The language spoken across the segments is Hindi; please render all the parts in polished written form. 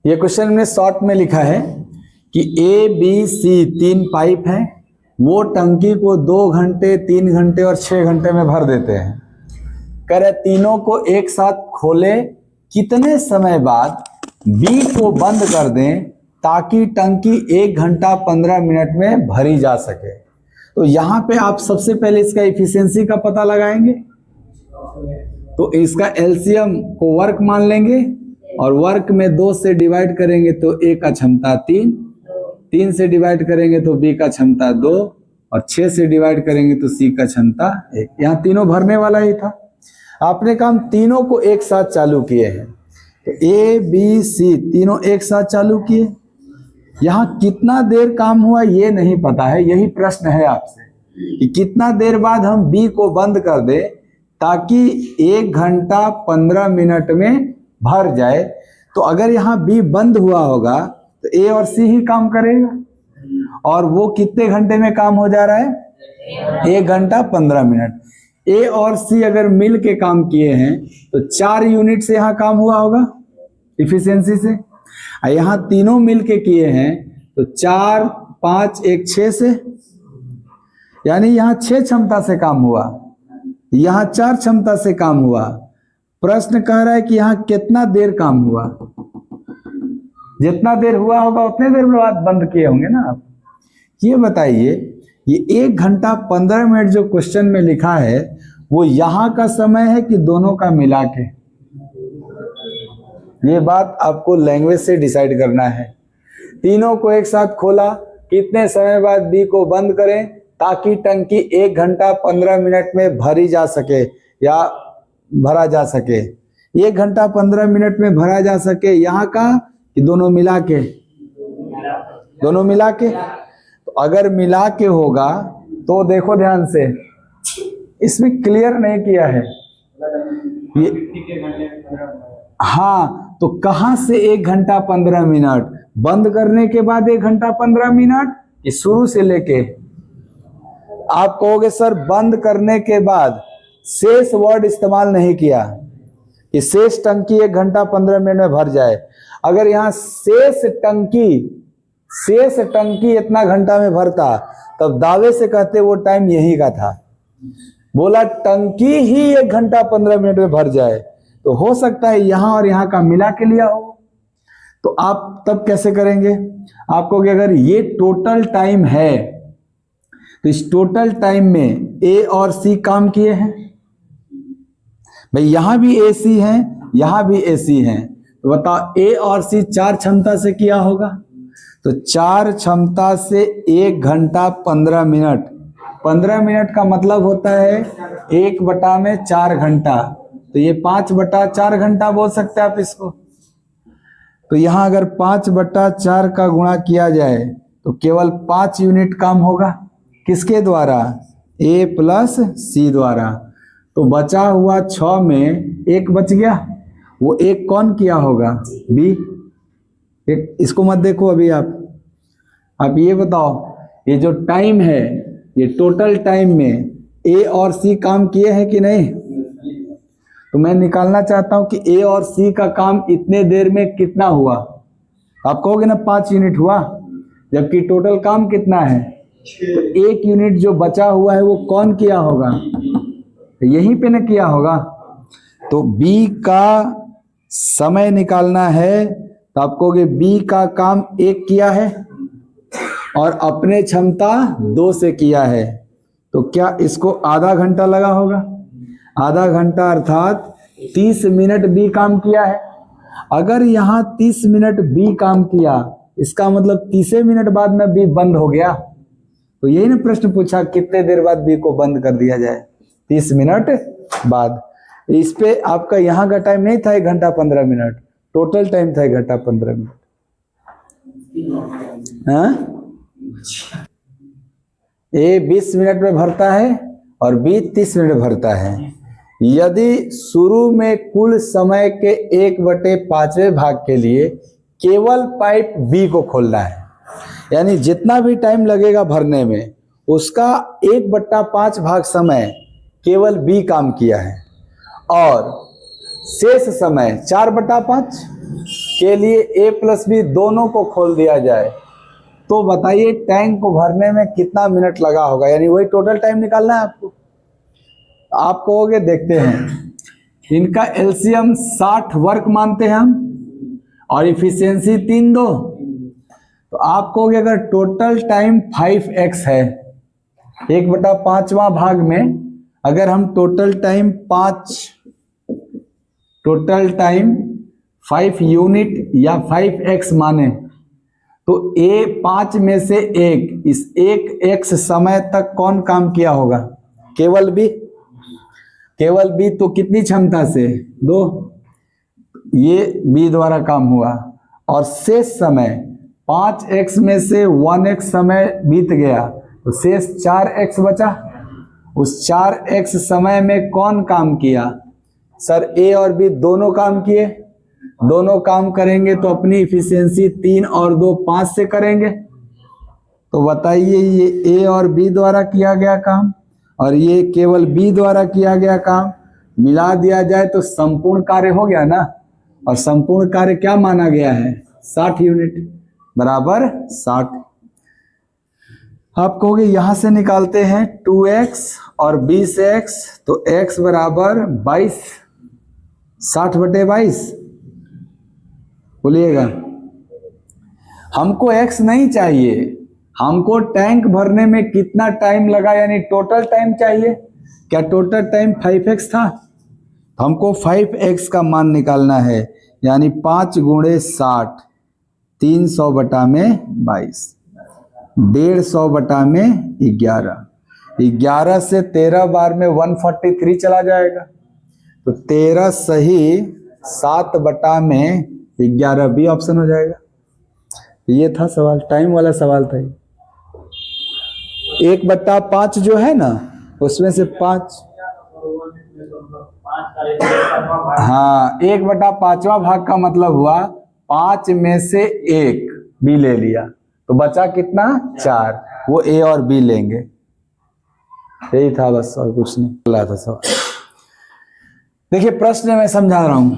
ये क्वेश्चन में शॉर्ट में लिखा है कि ए बी सी 3 पाइप हैं, वो टंकी को 2 घंटे 3 घंटे और 6 घंटे में भर देते हैं। कह रहे तीनों को एक साथ खोले, कितने समय बाद बी को बंद कर दें ताकि टंकी 1 घंटा 15 मिनट में भरी जा सके। तो यहाँ पे आप सबसे पहले इसका इफिशियंसी का पता लगाएंगे, तो इसका एलसीएम को वर्क मान लेंगे और वर्क में 2 से डिवाइड करेंगे तो ए का क्षमता 3, 3 से डिवाइड करेंगे तो बी का क्षमता 2 और 6 से डिवाइड करेंगे तो सी का क्षमता 1। यहाँ तीनों भरने वाला ही था। आपने काम तीनों को एक साथ चालू किए हैं, तो ए बी सी तीनों एक साथ चालू किए। यहाँ कितना देर काम हुआ ये नहीं पता है, यही प्रश्न है आपसे कि कितना देर बाद हम बी को बंद कर दे ताकि 1 घंटा 15 मिनट में भर जाए। तो अगर यहाँ बी बंद हुआ होगा तो ए और सी ही काम करेगा, और वो कितने घंटे में काम हो जा रहा है? 1 घंटा 15 मिनट। ए और सी अगर मिल के काम किए हैं तो 4 यूनिट से यहाँ काम हुआ होगा इफिशियंसी से। यहाँ तीनों मिल के किए हैं तो 4 5 1 6 से, यानी यहाँ 6 क्षमता से काम हुआ, यहाँ 4 क्षमता से काम हुआ। प्रश्न कह रहा है कि यहाँ कितना देर काम हुआ। जितना देर हुआ होगा उतने देर बाद बंद किए होंगे ना आप। ये बताइए, ये 1 घंटा 15 मिनट जो क्वेश्चन में लिखा है वो यहाँ का समय है कि दोनों का मिला के? ये बात आपको लैंग्वेज से डिसाइड करना है। तीनों को एक साथ खोला, कितने समय बाद बी को बंद करें ताकि टंकी 1 घंटा 15 मिनट में भरी जा सके या भरा जा सके। 1 घंटा 15 मिनट में भरा जा सके यहाँ का कि दोनों मिला के? दोनों मिला के। तो अगर मिला के होगा तो देखो ध्यान से, इसमें क्लियर नहीं किया है ये। हाँ, तो कहां से 1 घंटा 15 मिनट? बंद करने के बाद 1 घंटा 15 मिनट, ये शुरू से लेके? आप कहोगे सर बंद करने के बाद, शेष वर्ड इस्तेमाल नहीं किया कि शेष टंकी 1 घंटा 15 मिनट में भर जाए। अगर यहाँ शेष टंकी इतना घंटा में भरता तब दावे से कहते वो टाइम यही का था। बोला टंकी ही 1 घंटा 15 मिनट में भर जाए, तो हो सकता है यहां और यहां का मिला के लिया हो। तो आप तब कैसे करेंगे? आप कहोगे अगर ये टोटल टाइम है तो इस टोटल टाइम में ए और सी काम किए हैं। भाई यहां भी ए सी है, यहां भी ए सी है, तो बताओ ए और सी 4 क्षमता से किया होगा, तो 4 क्षमता से 1 घंटा 15 मिनट। 15 मिनट का मतलब होता है 1/4 घंटा, तो ये 5/4 घंटा बोल सकते हैं आप इसको। तो यहां अगर 5/4 का गुणा किया जाए तो केवल 5 यूनिट काम होगा। किसके द्वारा? ए प्लस सी द्वारा। तो बचा हुआ 6 में 1 बच गया, वो 1 कौन किया होगा? बी। एक इसको मत देखो अभी आप ये बताओ, ये जो टाइम है, ये टोटल टाइम में ए और सी काम किए हैं कि नहीं? तो मैं निकालना चाहता हूं कि ए और सी का काम इतने देर में कितना हुआ। आप कहोगे ना 5 यूनिट हुआ, जबकि टोटल काम कितना है? तो 1 यूनिट जो बचा हुआ है वो कौन किया होगा? तो यहीं पे ना किया होगा। तो बी का समय निकालना है, तो आप कहोगे बी का काम 1 किया है और अपने क्षमता 2 से किया है, तो क्या इसको आधा घंटा लगा होगा? आधा घंटा अर्थात 30 मिनट बी काम किया है। अगर यहाँ 30 मिनट बी काम किया, इसका मतलब 30 मिनट बाद में बी बंद हो गया। तो यही ना प्रश्न पूछा, कितने देर बाद बी को बंद कर दिया जाए? 30 मिनट बाद। इस पे आपका यहाँ का टाइम नहीं था 1 घंटा 15 मिनट, टोटल टाइम था 1 घंटा 15 मिनट। हाँ, ए 20 मिनट में भरता है और बी 30 मिनट भरता है। यदि शुरू में कुल समय के 1/5वें भाग के लिए केवल पाइप बी को खोलना है, यानी जितना भी टाइम लगेगा भरने में उसका 1/5 भाग समय केवल बी काम किया है, और शेष समय 4/5 के लिए A प्लस B दोनों को खोल दिया जाए, तो बताइए टैंक को भरने में कितना मिनट लगा होगा, यानी वही टोटल टाइम निकालना है आपको। आप कहोगे देखते हैं, इनका एलसीएम 60 वर्क मानते हैं हम और इफिशियंसी 3 दो, तो आप कहोगे अगर टोटल टाइम 5x है, 1/5वां भाग में अगर हम टोटल टाइम 5 यूनिट या 5x माने, तो A 5 में से 1, इस 1x समय तक कौन काम किया होगा, केवल B। तो कितनी क्षमता से, 2, ये B द्वारा काम हुआ, और शेष समय 5x में से 1x समय बीत गया, तो शेष 4x बचा। उस 4x समय में कौन काम किया, सर A और B दोनों काम किए, दोनों काम करेंगे तो अपनी इफिशियंसी 3 और 2 5 से करेंगे। तो बताइए ये A और B द्वारा किया गया काम और ये केवल B द्वारा किया गया काम मिला दिया जाए तो संपूर्ण कार्य हो गया ना, और संपूर्ण कार्य क्या माना गया है, 60 यूनिट बराबर 60। आप कहोगे यहां से निकालते हैं 2x और 20x, तो x बराबर 22, 60/22। बोलिएगा, हमको x नहीं चाहिए, हमको टैंक भरने में कितना टाइम लगा, यानी टोटल टाइम चाहिए। क्या टोटल टाइम 5x था, हमको 5x का मान निकालना है, यानी 5 × 60, 300/22, 150/11, 11 से 13 बार में 143 चला जाएगा, तो 13 सही 7/11 बी ऑप्शन हो जाएगा। ये था सवाल, टाइम वाला सवाल था। 1/5 जो है ना, उसमें से 5, हाँ 1/5वां भाग का मतलब हुआ 5 में से 1 बी ले लिया, तो बचा कितना, 4, वो A और B लेंगे। यही था बस, और कुछ नहीं चला था सवाल। देखिए प्रश्न में समझा रहा हूं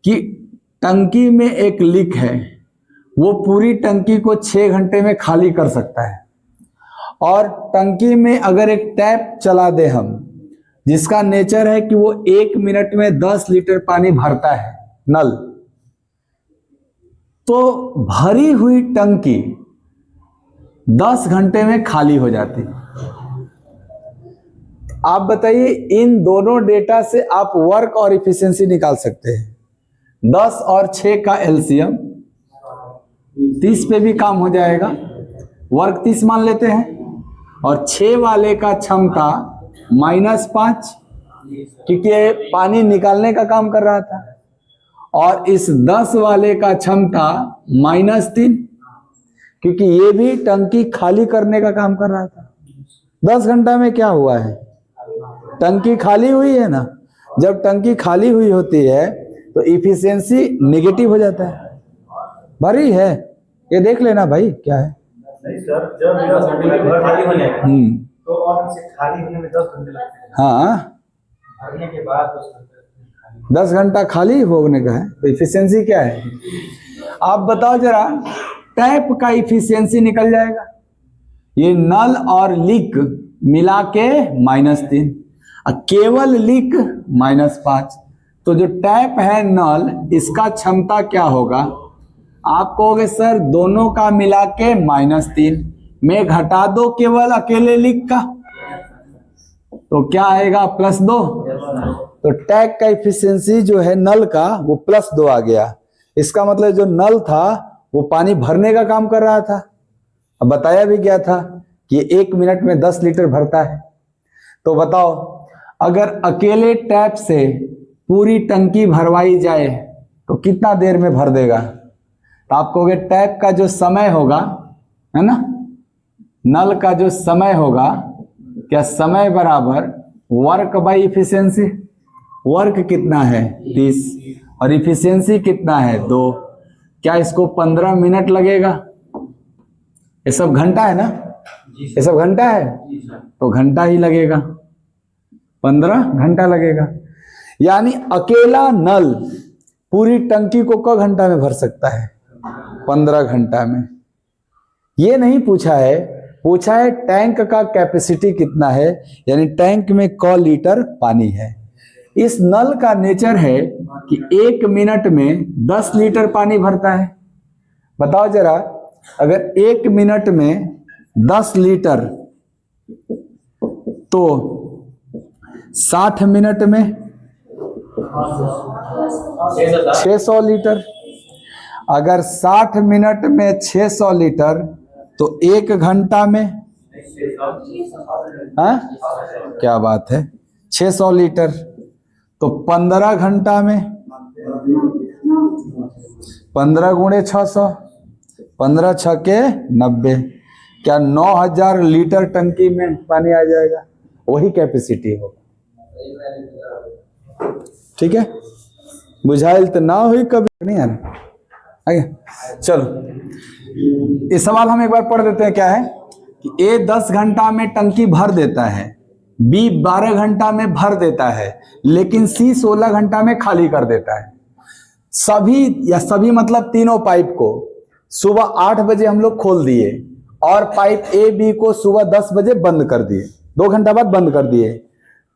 कि टंकी में एक लीक है, वो पूरी टंकी को 6 घंटे में खाली कर सकता है, और टंकी में अगर एक टैप चला दे हम, जिसका नेचर है कि वो 1 मिनट में 10 लीटर पानी भरता है नल, तो भरी हुई टंकी 10 घंटे में खाली हो जाती है। आप बताइए इन दोनों डेटा से आप वर्क और इफिशियंसी निकाल सकते हैं। 10 और 6 का एलसीएम 30 पे भी काम हो जाएगा, वर्क 30 मान लेते हैं, और 6 वाले का क्षमता -5, क्योंकि ये पानी निकालने का काम कर रहा था, और इस 10 वाले का क्षमता -3, क्योंकि ये भी टंकी खाली करने का काम कर रहा था। 10 घंटा में क्या हुआ है, टंकी खाली हुई है ना। जब टंकी खाली हुई होती है तो इफिशियंसी नेगेटिव हो जाता है। भरी है, ये देख लेना भाई क्या है। नहीं सर, जब 10 घंटे खाली होने तो और से खाली होने में 10 घंटे लगते हैं। हाँ, भरने के बाद 10 घंटा खाली होने का है, तो इफिशियंसी क्या है आप बताओ जरा। टैप का इफिशियंसी निकल जाएगा, ये नल और लीक मिला के -3, केवल लीक -5, तो जो टैप है नल, इसका क्षमता क्या होगा। आप कहोगे सर दोनों का मिला के -3 में घटा दो केवल अकेले लीक का, तो क्या आएगा +2। तो टैप का इफिशियंसी जो है नल का वो +2 आ गया। इसका मतलब जो नल था वो पानी भरने का काम कर रहा था। अब बताया भी गया था कि 1 मिनट में 10 लीटर भरता है। तो बताओ अगर अकेले टैप से पूरी टंकी भरवाई जाए तो कितना देर में भर देगा। तो आप कहोगे टैप का जो समय होगा, है ना, नल का जो समय होगा, क्या समय बराबर वर्क बाई इफिशियंसी। वर्क कितना है 30 और इफिशियंसी कितना है 2। क्या इसको 15 मिनट लगेगा। ये सब घंटा है ना, ये सब घंटा है, तो घंटा ही लगेगा, 15 घंटा लगेगा। यानी अकेला नल पूरी टंकी को क घंटा में भर सकता है? 15 घंटा में। ये नहीं पूछा है, पूछा है टैंक का कैपेसिटी कितना है, यानी टैंक में क लीटर पानी है। इस नल का नेचर है कि 1 मिनट में 10 लीटर पानी भरता है। बताओ जरा, अगर 1 मिनट में 10 लीटर तो 60 मिनट में 600 लीटर। अगर 60 मिनट में 600 लीटर तो 1 घंटा में, हाँ क्या बात है, 600 लीटर। तो 15 घंटा में 15 गुणे 600, 15 छके 90, क्या 9000 लीटर टंकी में पानी आ जाएगा? वही कैपेसिटी होगा। ठीक है, बुझाइल तो ना हुई कभी नहीं आना आगे। चलो ये सवाल हम एक बार पढ़ देते हैं। क्या है कि ए 10 घंटा में टंकी भर देता है, बी 12 घंटा में भर देता है, लेकिन सी 16 घंटा में खाली कर देता है। सभी मतलब तीनों पाइप को सुबह 8 बजे हम लोग खोल दिए और पाइप ए बी को सुबह 10 बजे बंद कर दिए, 2 घंटा बाद बंद कर दिए।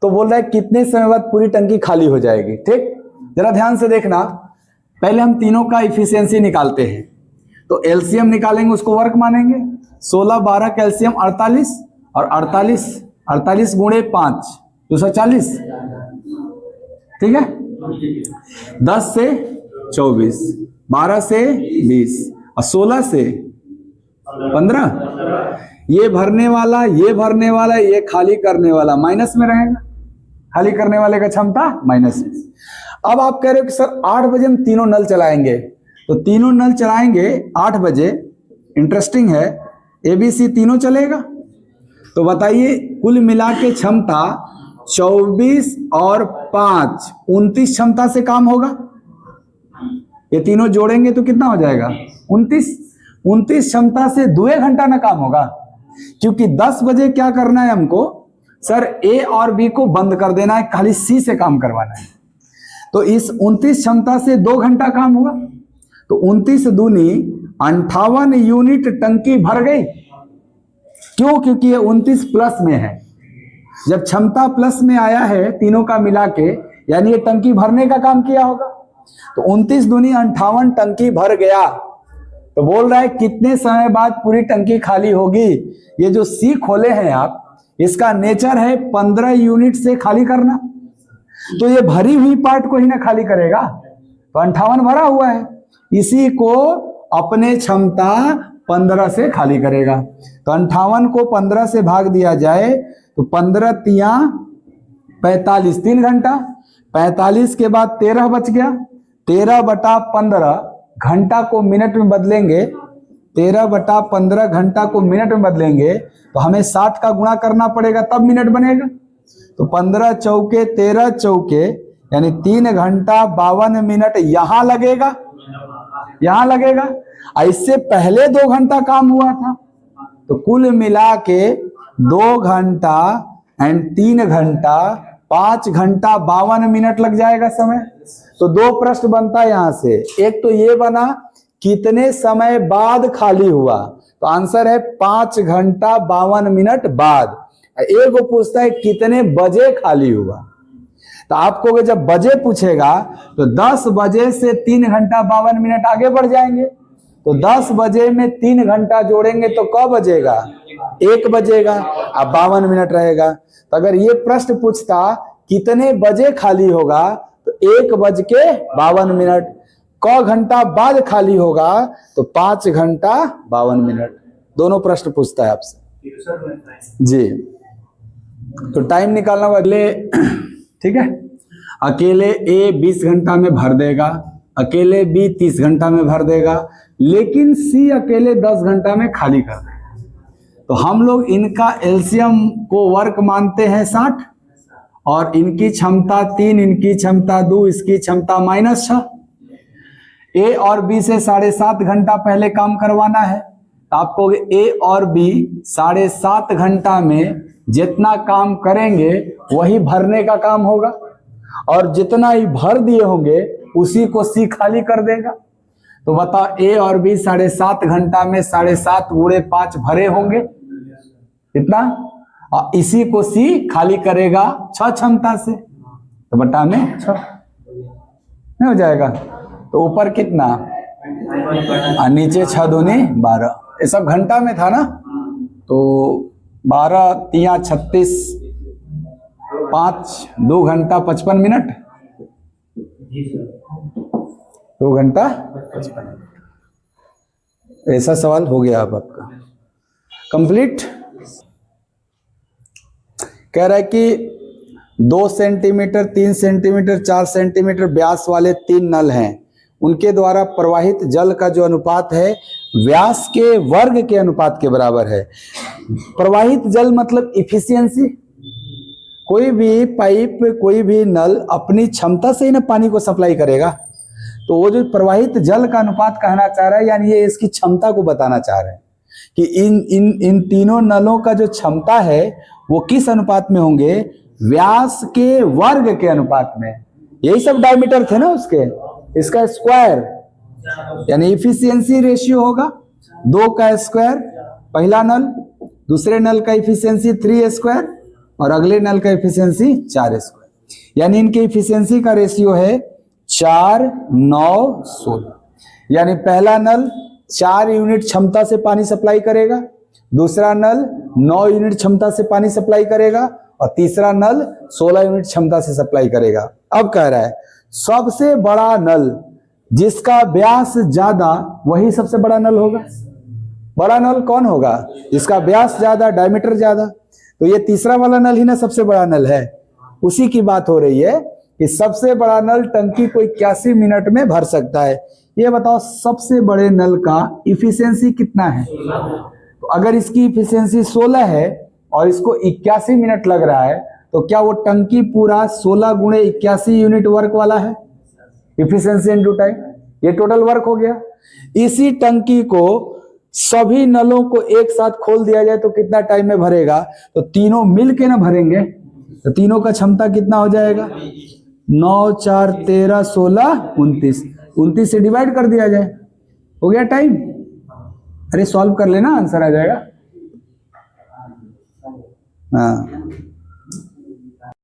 तो बोल रहा है कितने समय बाद पूरी टंकी खाली हो जाएगी। ठीक, जरा ध्यान से देखना। पहले हम तीनों का इफिशियंसी निकालते हैं। तो एलसीएम निकालेंगे, उसको वर्क मानेंगे। 16 12 का एलसीएम 48 और 48 गुणे 5 240। ठीक है, 10 से 24, 12 से 20 और 16 से 15। ये भरने वाला, ये भरने वाला, ये खाली करने वाला माइनस में रहेगा। खाली करने वाले का क्षमता माइनस में। अब आप कह रहे हो कि सर 8 बजे हम तीनों नल चलाएंगे, तो तीनों नल चलाएंगे 8 बजे। इंटरेस्टिंग है, एबीसी तीनों चलेगा। तो बताइए कुल मिला के क्षमता 24 और 5 29 क्षमता से काम होगा। ये तीनों जोड़ेंगे तो कितना हो जाएगा? 29 क्षमता से 2 घंटा ना काम होगा। क्योंकि 10 बजे क्या करना है हमको, सर ए और बी को बंद कर देना है, खाली सी से काम करवाना है। तो इस 29 क्षमता से 2 घंटा काम हुआ। तो 29 दूनी 58 यूनिट टंकी भर गई। क्यों? क्योंकि ये 29 प्लस में है। जब क्षमता प्लस में आया है तीनों का मिला के, यानी ये टंकी भरने का काम किया होगा। तो 29 दूनी 58 टंकी भर गया। तो बोल रहा है कितने समय बाद पूरी टंकी खाली होगी। ये जो सी खोले हैं आप, इसका नेचर है 15 यूनिट से खाली करना। तो ये भरी हुई पार्ट को ही ना खाली करेगा। तो 58 भरा हुआ है, इसी को अपने क्षमता 15 से खाली करेगा। तो 58 को 15 से भाग दिया जाए तो 15 तिया 45, 3 घंटा। 45 के बाद 13 बच गया। 13/15 घंटा को मिनट में बदलेंगे। 13/15 घंटा को मिनट में बदलेंगे तो हमें 60 का गुणा करना पड़ेगा, तब मिनट बनेगा। तो 15 चौके 13 चौके यानी 3 घंटा 52 मिनट यहां लगेगा, यहां लगेगा। इससे पहले 2 घंटा काम हुआ था। तो कुल मिला के 2 घंटा एंड 3 घंटा 5 घंटा 52 मिनट लग जाएगा समय। तो 2 प्रश्न बनता है यहां से। एक तो ये बना कितने समय बाद खाली हुआ, तो आंसर है 5 घंटा 52 मिनट बाद। एक वो पूछता है कितने बजे खाली हुआ। तो आपको जब बजे पूछेगा तो 10 बजे से 3 घंटा 52 मिनट आगे बढ़ जाएंगे। तो 10 बजे में 3 घंटा जोड़ेंगे तो कब बजेगा? 1 बजेगा, अब 52 मिनट रहेगा। तो अगर ये प्रश्न पूछता कितने बजे खाली होगा तो 1:52 मिनट। क घंटा बाद खाली होगा तो 5 घंटा 52 मिनट। दोनों प्रश्न पूछता है आपसे जी। तो टाइम निकालना होगा अगले। ठीक है, अकेले ए 20 घंटा में भर देगा, अकेले बी 30 घंटा में भर देगा, लेकिन सी अकेले 10 घंटा में खाली कर देगा। तो हम लोग इनका एलसीएम को वर्क मानते हैं 60 और इनकी क्षमता 3, इनकी क्षमता 2, इसकी क्षमता -6। ए और बी से 7.5 घंटा पहले काम करवाना है। तो आपको ए और बी 7.5 घंटा में जितना काम करेंगे वही भरने का काम होगा, और जितना ही भर दिए होंगे उसी को सी खाली कर देगा। तो बताओ ए और बी 7.5 घंटा में 7.5 × 5 भरे होंगे कितना, और इसी को सी खाली करेगा 6 क्षमता से, तो बटा में 6 नहीं हो जाएगा। तो ऊपर कितना और नीचे 6 दूनी 12, ये सब घंटा में था ना। तो 12 तिया 36, 5 2 घंटा 55 मिनट, 2 घंटा 55 मिनट। ऐसा सवाल हो गया अब आपका कंप्लीट। कह रहा है कि 2 सेंटीमीटर, 3 सेंटीमीटर, 4 सेंटीमीटर व्यास वाले 3 नल हैं, उनके द्वारा प्रवाहित जल का जो अनुपात है व्यास के वर्ग के अनुपात के बराबर है। प्रवाहित जल मतलब इफिशियंसी। कोई भी पाइप, कोई भी नल अपनी क्षमता से ही ना पानी को सप्लाई करेगा। तो वो जो प्रवाहित जल का अनुपात कहना चाह रहा है, यानी ये इसकी क्षमता को बताना चाह रहे हैं कि इन तीनों नलों का जो क्षमता है वो किस अनुपात में होंगे, व्यास के वर्ग के अनुपात में। यही सब डायमीटर थे ना उसके, इसका स्क्वायर यानी इफिशियंसी रेशियो होगा 2 का स्क्वायर पहला नल, दूसरे नल का इफिशियंसी 3 स्क्वायर और अगले नल का इफिशियंसी 4 स्क्वायर। यानी इनके इफिशियंसी का रेशियो है 4, 9, 16। यानी पहला नल 4 यूनिट क्षमता से पानी सप्लाई करेगा, दूसरा नल 9 यूनिट क्षमता से पानी सप्लाई करेगा और तीसरा नल 16 यूनिट क्षमता से सप्लाई करेगा। अब कह रहा है सबसे बड़ा नल जिसका व्यास ज्यादा वही सबसे बड़ा नल होगा। बड़ा नल कौन होगा, जिसका व्यास ज्यादा, डायमीटर ज्यादा। तो ये तीसरा वाला नल ही ना सबसे बड़ा नल है, उसी की बात हो रही है कि सबसे बड़ा नल टंकी को 81 मिनट में भर सकता है। ये बताओ सबसे बड़े नल का इफिशियंसी कितना है। तो अगर इसकी इफिशियंसी 16 है और इसको 81 मिनट लग रहा है, तो क्या वो टंकी पूरा 16 × 81 यूनिट वर्क वाला है, इफिशियंसी इनटू टाइम, ये टोटल वर्क हो गया। इसी टंकी को सभी नलों को एक साथ खोल दिया जाए तो कितना टाइम में भरेगा, तो तीनों मिल के ना भरेंगे, तो तीनों का क्षमता कितना हो जाएगा, 9, 4, 13, 16, 29, 29 से डिवाइड कर दिया जाए, हो गया टाइम। अरे सॉल्व कर लेना, आंसर आ जाएगा। हाँ